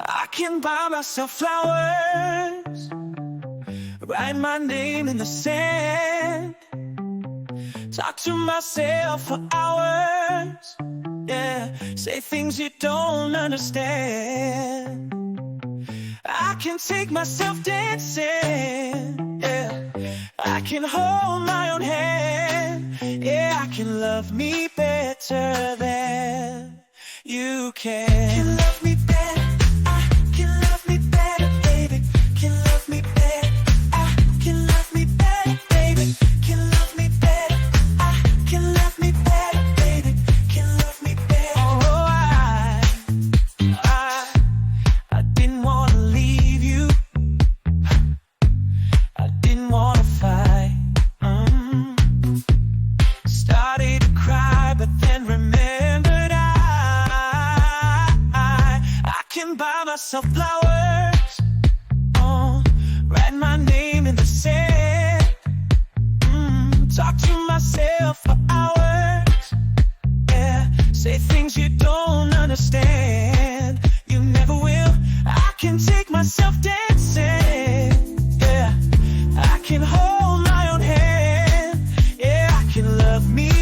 I can buy myself flowers, write my name in the sand, talk to myself for hours, yeah, say things you don't understand. I can take myself dancing, yeah, I can hold my own hand, yeah, I can love me better than you can. Can love me better, I can love me better, baby. Can love me better, I can love me better, baby. Can love me better, I can love me better, baby. Can love me better. Oh, I didn't want to leave you. I didn't want to fight. Started to cry, but then remembered I can buy myself flowers, write my name in the sand, talk to myself for hours, yeah, say things you don't understand, you never will. I can take myself dancing, yeah, I can hold my own hand, yeah, I can love me